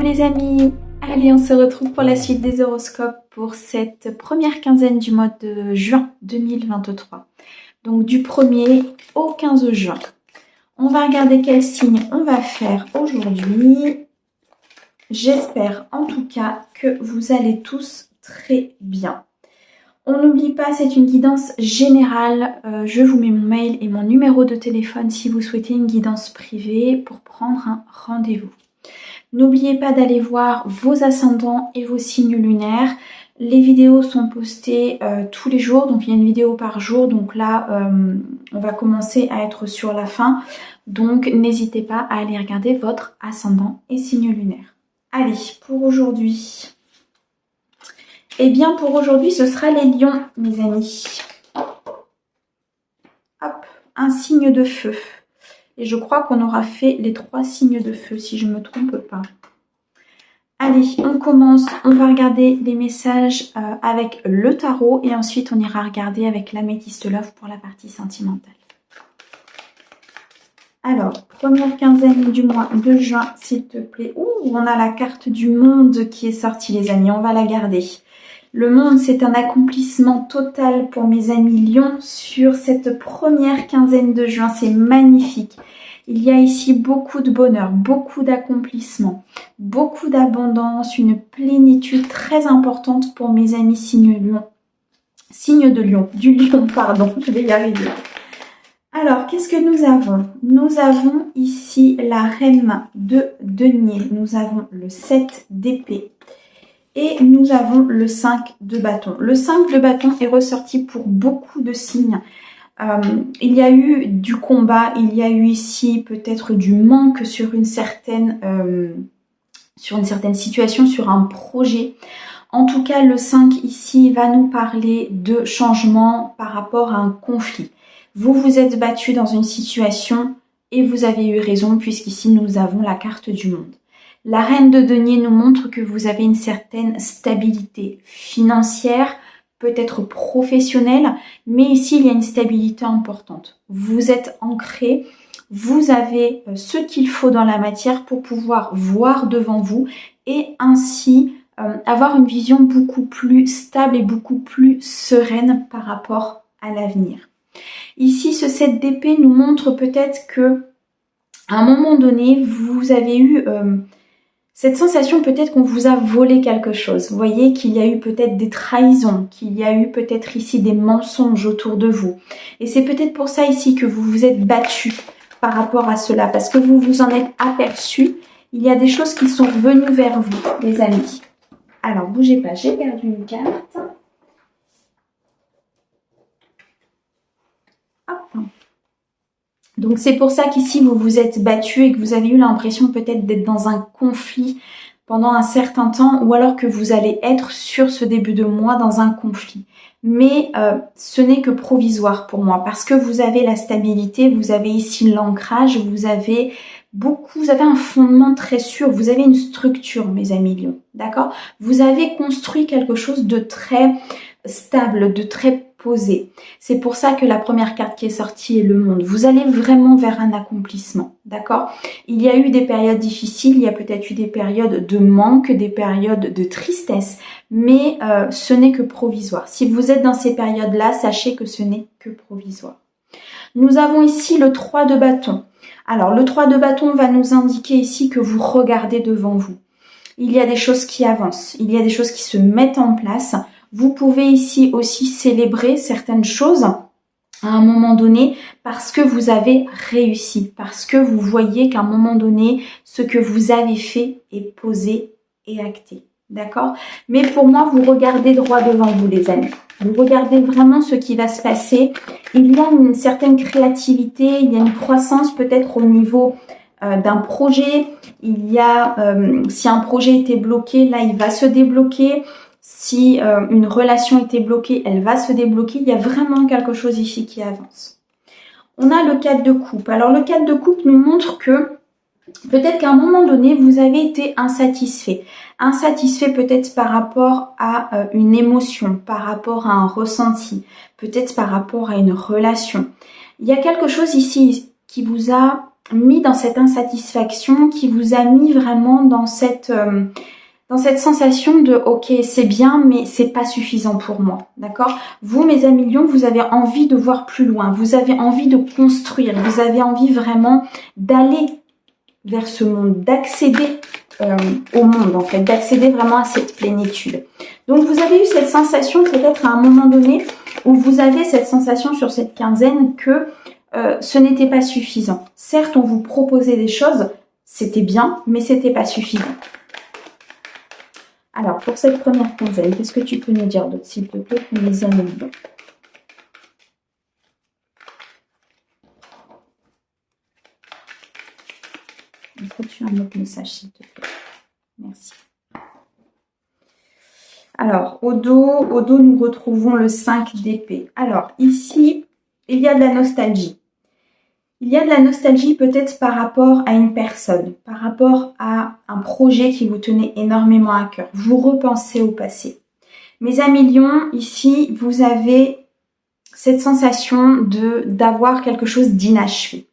les amis, allez on se retrouve pour la suite des horoscopes pour cette première quinzaine du mois de juin 2023. Donc du 1er au 15 juin. On va regarder quel signe on va faire aujourd'hui. J'espère en tout cas que vous allez tous très bien. On n'oublie pas, c'est une guidance générale. Je vous mets mon mail et mon numéro de téléphone si vous souhaitez une guidance privée pour prendre un rendez-vous. N'oubliez pas d'aller voir vos ascendants et vos signes lunaires. Les vidéos sont postées tous les jours, donc il y a une vidéo par jour. Donc là, on va commencer à être sur la fin. Donc n'hésitez pas à aller regarder votre ascendant et signe lunaire. Allez, pour aujourd'hui... Eh bien, pour aujourd'hui, ce sera les lions, mes amis. Hop, un signe de feu. Et je crois qu'on aura fait les 3 signes de feu, si je ne me trompe pas. Allez, on commence. On va regarder les messages avec le tarot. Et ensuite, on ira regarder avec l'améthyste love pour la partie sentimentale. Alors, première quinzaine du mois de juin, s'il te plaît. Ouh, on a la carte du monde qui est sortie, les amis. On va la garder. Le monde, c'est un accomplissement total pour mes amis lions sur cette première quinzaine de juin. C'est magnifique. Il y a ici beaucoup de bonheur, beaucoup d'accomplissement, beaucoup d'abondance, une plénitude très importante pour mes amis signe lion. Signe de lion, du lion, pardon, je vais y arriver. Alors, qu'est-ce que nous avons? Nous avons ici la reine de denier, nous avons le 7 d'épée. Et nous avons le 5 de bâton. Le 5 de bâton est ressorti pour beaucoup de signes. Il y a eu du combat, il y a eu ici peut-être du manque sur une certaine situation, sur un projet. En tout cas, le 5 ici va nous parler de changement par rapport à un conflit. Vous vous êtes battu dans une situation et vous avez eu raison puisqu'ici nous avons la carte du monde. La reine de denier nous montre que vous avez une certaine stabilité financière, peut-être professionnelle, mais ici il y a une stabilité importante. Vous êtes ancré, vous avez ce qu'il faut dans la matière pour pouvoir voir devant vous et ainsi avoir une vision beaucoup plus stable et beaucoup plus sereine par rapport à l'avenir. Ici, ce 7 d'épée nous montre peut-être que à un moment donné, vous avez eu... cette sensation peut-être qu'on vous a volé quelque chose. Vous voyez qu'il y a eu peut-être des trahisons, qu'il y a eu peut-être ici des mensonges autour de vous. Et c'est peut-être pour ça ici que vous vous êtes battu par rapport à cela. Parce que vous vous en êtes aperçu. Il y a des choses qui sont venues vers vous, les amis. Alors, bougez pas, j'ai perdu une carte. Hop. Donc c'est pour ça qu'ici vous vous êtes battu et que vous avez eu l'impression peut-être d'être dans un conflit pendant un certain temps ou alors que vous allez être sur ce début de mois dans un conflit. Mais ce n'est que provisoire pour moi parce que vous avez la stabilité, vous avez ici l'ancrage, vous avez un fondement très sûr, vous avez une structure mes amis lions, d'accord? Vous avez construit quelque chose de très stable, de très posé. C'est pour ça que la première carte qui est sortie est le monde. Vous allez vraiment vers un accomplissement, d'accord? Il y a eu des périodes difficiles, il y a peut-être eu des périodes de manque, des périodes de tristesse, mais ce n'est que provisoire. Si vous êtes dans ces périodes-là, sachez que ce n'est que provisoire. Nous avons ici le 3 de bâton. Alors, le 3 de bâton va nous indiquer ici que vous regardez devant vous. Il y a des choses qui avancent, il y a des choses qui se mettent en place. Vous pouvez ici aussi célébrer certaines choses à un moment donné parce que vous avez réussi, parce que vous voyez qu'à un moment donné, ce que vous avez fait est posé et acté. D'accord? Mais pour moi, vous regardez droit devant vous, les amis. Vous regardez vraiment ce qui va se passer. Il y a une certaine créativité, il y a une croissance peut-être au niveau d'un projet. Il y a, si un projet était bloqué, là, il va se débloquer. Si une relation était bloquée, elle va se débloquer. Il y a vraiment quelque chose ici qui avance. On a le 4 de coupe. Alors, le 4 de coupe nous montre que peut-être qu'à un moment donné, vous avez été insatisfait. Insatisfait peut-être par rapport à une émotion, par rapport à un ressenti, peut-être par rapport à une relation. Il y a quelque chose ici qui vous a mis dans cette insatisfaction, qui vous a mis vraiment dans cette sensation de ok, c'est bien, mais c'est pas suffisant pour moi, d'accord? Vous, mes amis lions, vous avez envie de voir plus loin, vous avez envie de construire, vous avez envie vraiment d'aller vers ce monde, d'accéder au monde, en fait, d'accéder vraiment à cette plénitude. Donc, vous avez eu cette sensation peut-être à un moment donné où vous avez cette sensation sur cette quinzaine que ce n'était pas suffisant. Certes, on vous proposait des choses, c'était bien, mais c'était pas suffisant. Alors, pour cette première quinzaine, qu'est-ce que tu peux nous dire d'autre, s'il te plaît, pour les amis lions? Peux-tu un autre message, s'il te plaît? Merci. Alors, au dos, nous retrouvons le 5 d'épée. Alors, ici, il y a de la nostalgie. Il y a de la nostalgie peut-être par rapport à une personne, par rapport à un projet qui vous tenait énormément à cœur. Vous repensez au passé. Mes amis lions, ici, vous avez cette sensation d'avoir quelque chose d'inachevé.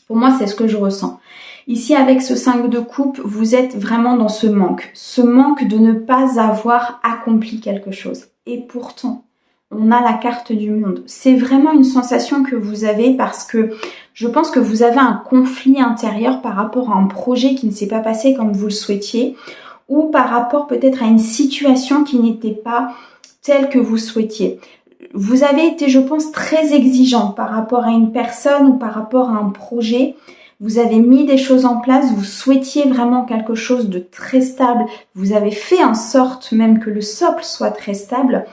Pour moi, c'est ce que je ressens. Ici, avec ce 5 de coupe, vous êtes vraiment dans ce manque de ne pas avoir accompli quelque chose. Et pourtant, on a la carte du monde. C'est vraiment une sensation que vous avez parce que je pense que vous avez un conflit intérieur par rapport à un projet qui ne s'est pas passé comme vous le souhaitiez ou par rapport peut-être à une situation qui n'était pas telle que vous souhaitiez. Vous avez été, je pense, très exigeant par rapport à une personne ou par rapport à un projet. Vous avez mis des choses en place, vous souhaitiez vraiment quelque chose de très stable. Vous avez fait en sorte même que le socle soit très stable.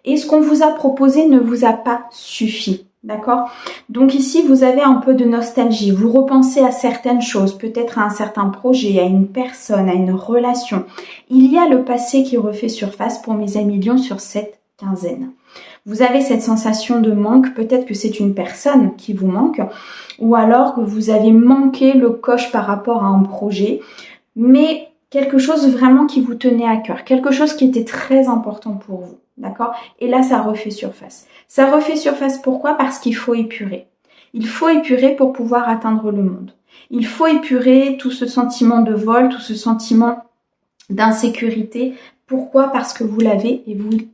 Et ce qu'on vous a proposé ne vous a pas suffi. D'accord? Donc ici, vous avez un peu de nostalgie. Vous repensez à certaines choses, peut-être à un certain projet, à une personne, à une relation. Il y a le passé qui refait surface pour mes amis lions sur cette quinzaine. Vous avez cette sensation de manque, peut-être que c'est une personne qui vous manque, ou alors que vous avez manqué le coche par rapport à un projet, mais quelque chose vraiment qui vous tenait à cœur, quelque chose qui était très important pour vous, d'accord? Et là, ça refait surface. Ça refait surface pourquoi? Parce qu'il faut épurer. Il faut épurer pour pouvoir atteindre le monde. Il faut épurer tout ce sentiment de vol, tout ce sentiment d'insécurité. Pourquoi? Parce que vous l'avez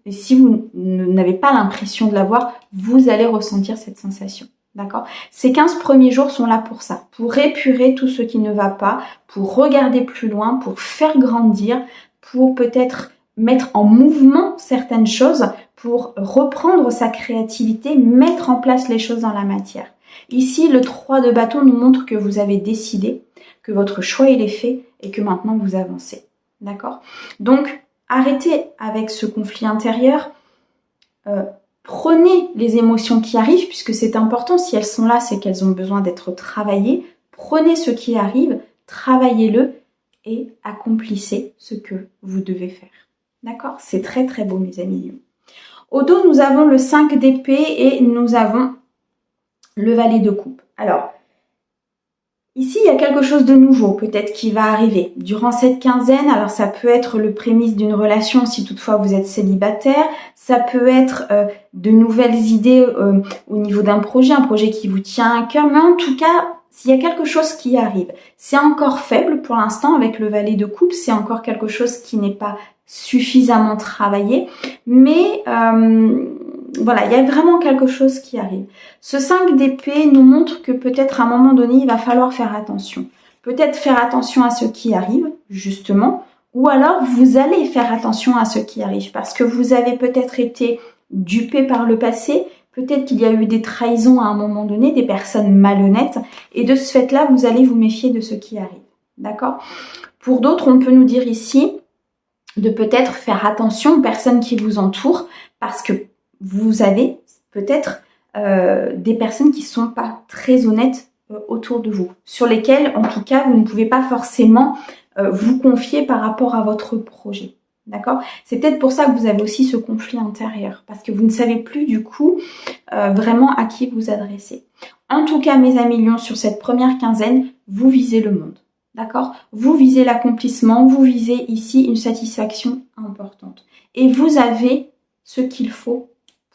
et si vous n'avez pas l'impression de l'avoir, vous allez ressentir cette sensation. D'accord? Ces 15 premiers jours sont là pour ça, pour épurer tout ce qui ne va pas, pour regarder plus loin, pour faire grandir, pour peut-être mettre en mouvement certaines choses, pour reprendre sa créativité, mettre en place les choses dans la matière. Ici, le 3 de bâton nous montre que vous avez décidé, que votre choix il est fait et que maintenant vous avancez. D'accord? Donc, arrêtez avec ce conflit intérieur. Prenez les émotions qui arrivent, puisque c'est important, si elles sont là, c'est qu'elles ont besoin d'être travaillées. Prenez ce qui arrive, travaillez-le et accomplissez ce que vous devez faire. D'accord? C'est très très beau, mes amis lions. Au dos, nous avons le 5 d'épée et nous avons le valet de coupe. Alors, ici, il y a quelque chose de nouveau peut-être qui va arriver durant cette quinzaine. Alors, ça peut être le prémisse d'une relation si toutefois vous êtes célibataire. Ça peut être de nouvelles idées au niveau d'un projet, un projet qui vous tient à cœur. Mais en tout cas, s'il y a quelque chose qui arrive, c'est encore faible pour l'instant avec le valet de coupe. C'est encore quelque chose qui n'est pas suffisamment travaillé. Mais voilà, il y a vraiment quelque chose qui arrive. Ce 5 d'épée nous montre que peut-être à un moment donné, il va falloir faire attention. Peut-être faire attention à ce qui arrive, justement, ou alors vous allez faire attention à ce qui arrive parce que vous avez peut-être été dupé par le passé, peut-être qu'il y a eu des trahisons à un moment donné, des personnes malhonnêtes, et de ce fait-là, vous allez vous méfier de ce qui arrive. D'accord? Pour d'autres, on peut nous dire ici de peut-être faire attention aux personnes qui vous entourent parce que vous avez peut-être des personnes qui ne sont pas très honnêtes autour de vous, sur lesquelles, en tout cas, vous ne pouvez pas forcément vous confier par rapport à votre projet. D'accord? C'est peut-être pour ça que vous avez aussi ce conflit intérieur, parce que vous ne savez plus du coup vraiment à qui vous adresser. En tout cas, mes amis lions, sur cette première quinzaine, vous visez le monde. D'accord? Vous visez l'accomplissement, vous visez ici une satisfaction importante. Et vous avez ce qu'il faut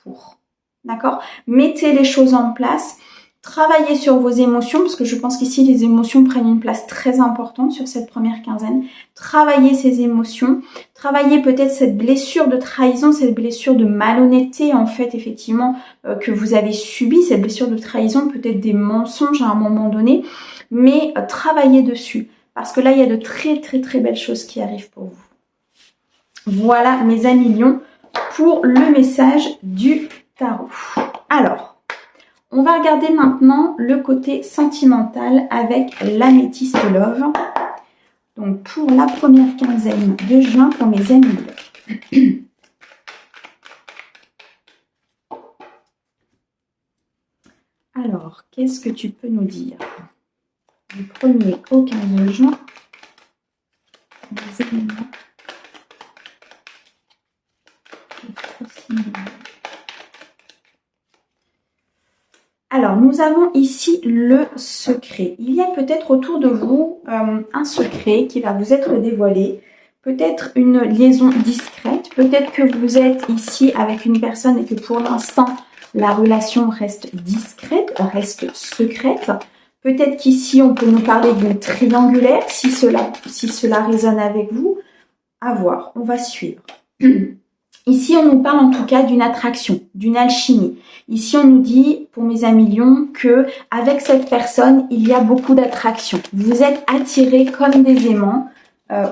pour. D'accord? Mettez les choses en place, Travaillez sur vos émotions, parce que je pense qu'ici, les émotions prennent une place très importante sur cette première quinzaine. Travaillez ces émotions. Travaillez peut-être cette blessure de trahison, cette blessure de malhonnêteté, en fait, effectivement, que vous avez subie. Cette blessure de trahison, peut-être des mensonges à un moment donné. Mais travaillez dessus, parce que là, il y a de très, très, très belles choses qui arrivent pour vous. Voilà, mes amis lions, pour le message du tarot. Alors, on va regarder maintenant le côté sentimental avec l'améthyste love. Donc, pour la première quinzaine de juin pour mes amis love. Alors, qu'est-ce que tu peux nous dire du 1er au 15 juin les éléments Alors, nous avons ici le secret. Il y a peut-être autour de vous un secret qui va vous être dévoilé. Peut-être une liaison discrète. Peut-être que vous êtes ici avec une personne et que pour l'instant, la relation reste discrète, reste secrète. Peut-être qu'ici, on peut nous parler d'une triangulaire, si cela résonne avec vous. À voir, on va suivre. Ici, on nous parle en tout cas d'une attraction, d'une alchimie. Ici, on nous dit, pour mes amis lions, que avec cette personne, il y a beaucoup d'attraction. Vous êtes attirés comme des aimants,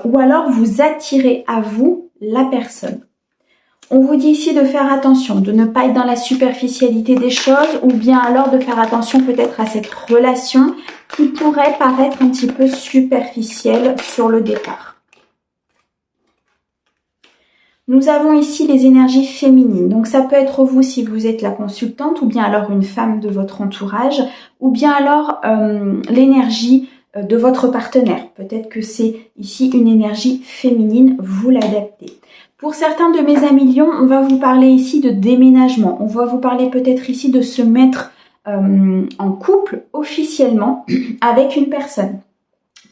ou alors vous attirez à vous la personne. On vous dit ici de faire attention, de ne pas être dans la superficialité des choses, ou bien alors de faire attention peut-être à cette relation qui pourrait paraître un petit peu superficielle sur le départ. Nous avons ici les énergies féminines. Donc ça peut être vous si vous êtes la consultante, ou bien alors une femme de votre entourage, ou bien alors l'énergie de votre partenaire. Peut-être que c'est ici une énergie féminine, vous l'adaptez. Pour certains de mes amis lions, on va vous parler ici de déménagement. On va vous parler peut-être ici de se mettre en couple officiellement avec une personne.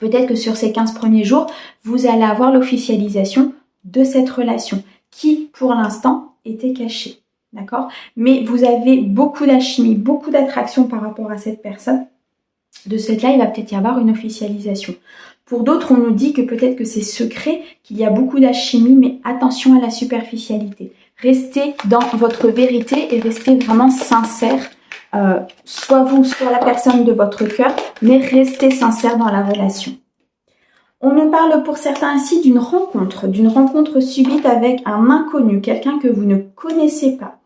Peut-être que sur ces 15 premiers jours, vous allez avoir l'officialisation de cette relation qui, pour l'instant, était cachée. D'accord? Mais vous avez beaucoup d'alchimie, beaucoup d'attraction par rapport à cette personne. De ce fait-là, il va peut-être y avoir une officialisation. Pour d'autres, on nous dit que peut-être que c'est secret, qu'il y a beaucoup d'alchimie, mais attention à la superficialité. Restez dans votre vérité et restez vraiment sincère, soit vous, soit la personne de votre cœur, mais restez sincère dans la relation. On nous parle pour certains ici d'une rencontre subite avec un inconnu, quelqu'un que vous ne connaissez pas.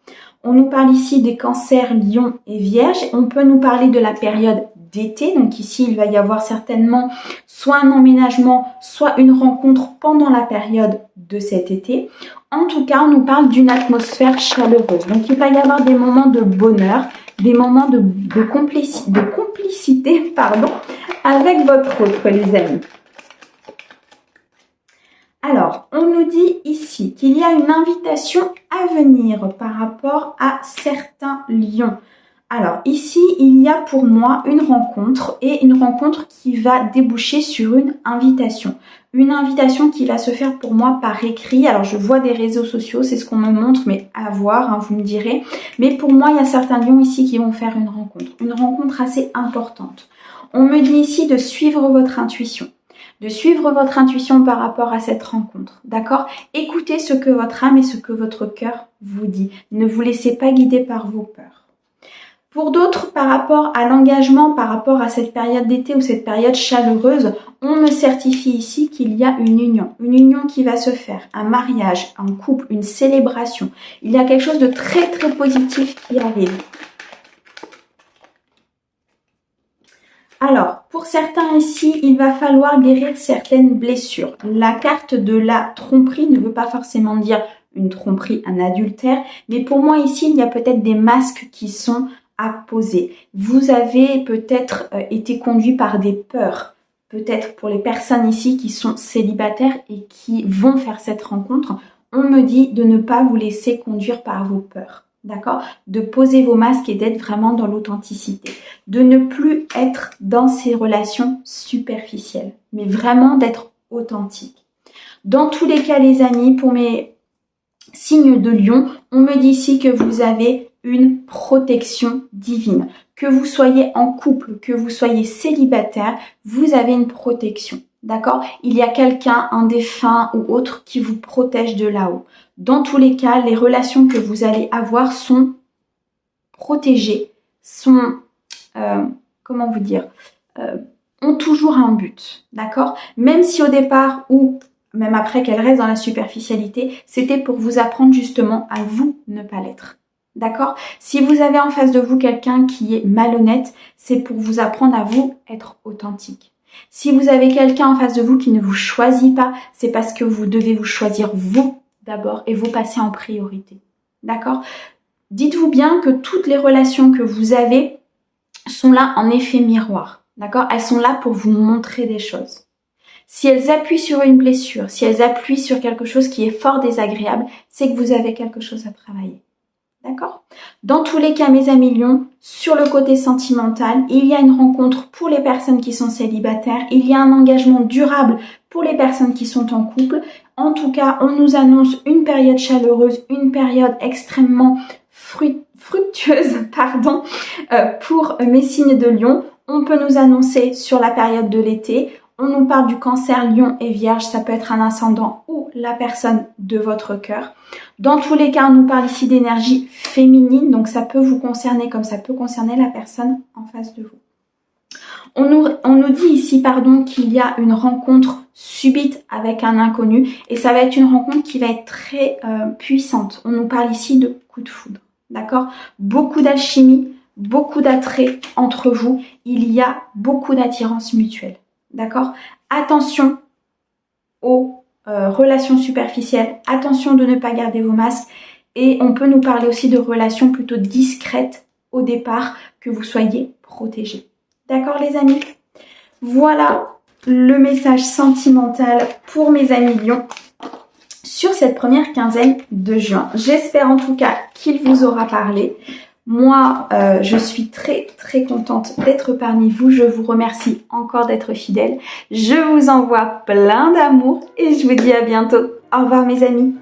On nous parle ici des cancers, lions et vierges. On peut nous parler de la période d'été. Donc ici, il va y avoir certainement soit un emménagement, soit une rencontre pendant la période de cet été. En tout cas, on nous parle d'une atmosphère chaleureuse. Donc il va y avoir des moments de bonheur, des moments de complicité, avec votre autre, les amis. Alors, on nous dit ici qu'il y a une invitation à venir par rapport à certains lions. Alors, ici, il y a pour moi une rencontre et une rencontre qui va déboucher sur une invitation. Une invitation qui va se faire pour moi par écrit. Alors, je vois des réseaux sociaux, c'est ce qu'on me montre, mais à voir, hein, vous me direz. Mais pour moi, il y a certains lions ici qui vont faire une rencontre assez importante. On me dit ici de suivre votre intuition. De suivre votre intuition par rapport à cette rencontre, d'accord? Écoutez ce que votre âme et ce que votre cœur vous dit. Ne vous laissez pas guider par vos peurs. Pour d'autres, par rapport à l'engagement, par rapport à cette période d'été ou cette période chaleureuse, on me certifie ici qu'il y a une union qui va se faire, un mariage, un couple, une célébration. Il y a quelque chose de très très positif qui arrive. Alors, pour certains ici, il va falloir guérir certaines blessures. La carte de la tromperie ne veut pas forcément dire une tromperie, un adultère, mais pour moi ici, il y a peut-être des masques qui sont à poser. Vous avez peut-être été conduit par des peurs. Peut-être pour les personnes ici qui sont célibataires et qui vont faire cette rencontre, on me dit de ne pas vous laisser conduire par vos peurs. D'accord? De poser vos masques et d'être vraiment dans l'authenticité. De ne plus être dans ces relations superficielles, mais vraiment d'être authentique. Dans tous les cas, les amis, pour mes signes de lion, on me dit ici que vous avez une protection divine. Que vous soyez en couple, que vous soyez célibataire, vous avez une protection. D'accord? Il y a quelqu'un, un défunt ou autre qui vous protège de là-haut. Dans tous les cas, les relations que vous allez avoir sont protégées, sont, comment vous dire, ont toujours un but. D'accord? Même si au départ ou même après qu'elles restent dans la superficialité, c'était pour vous apprendre justement à vous ne pas l'être. D'accord? Si vous avez en face de vous quelqu'un qui est malhonnête, c'est pour vous apprendre à vous être authentique. Si vous avez quelqu'un en face de vous qui ne vous choisit pas, c'est parce que vous devez vous choisir vous d'abord et vous passer en priorité. D'accord? Dites-vous bien que toutes les relations que vous avez sont là en effet miroir. D'accord? Elles sont là pour vous montrer des choses. Si elles appuient sur une blessure, si elles appuient sur quelque chose qui est fort désagréable, c'est que vous avez quelque chose à travailler. D'accord? Dans tous les cas, mes amis lions, sur le côté sentimental, il y a une rencontre pour les personnes qui sont célibataires, il y a un engagement durable pour les personnes qui sont en couple. En tout cas, on nous annonce une période chaleureuse, une période extrêmement fructueuse, pour mes signes de lion. On peut nous annoncer sur la période de l'été. On nous parle du cancer, lion et vierge, ça peut être un ascendant ou la personne de votre cœur. Dans tous les cas, on nous parle ici d'énergie féminine, donc ça peut vous concerner comme ça peut concerner la personne en face de vous. On nous dit ici, qu'il y a une rencontre subite avec un inconnu et ça va être une rencontre qui va être très puissante. On nous parle ici de coup de foudre, d'accord? Beaucoup d'alchimie, beaucoup d'attrait entre vous, il y a beaucoup d'attirance mutuelle. D'accord? Attention aux relations superficielles, attention de ne pas garder vos masques et on peut nous parler aussi de relations plutôt discrètes au départ, que vous soyez protégés. D'accord les amis? Voilà le message sentimental pour mes amis lions sur cette première quinzaine de juin. J'espère en tout cas qu'il vous aura parlé. Moi, je suis très très contente d'être parmi vous. Je vous remercie encore d'être fidèles. Je vous envoie plein d'amour et je vous dis à bientôt. Au revoir mes amis.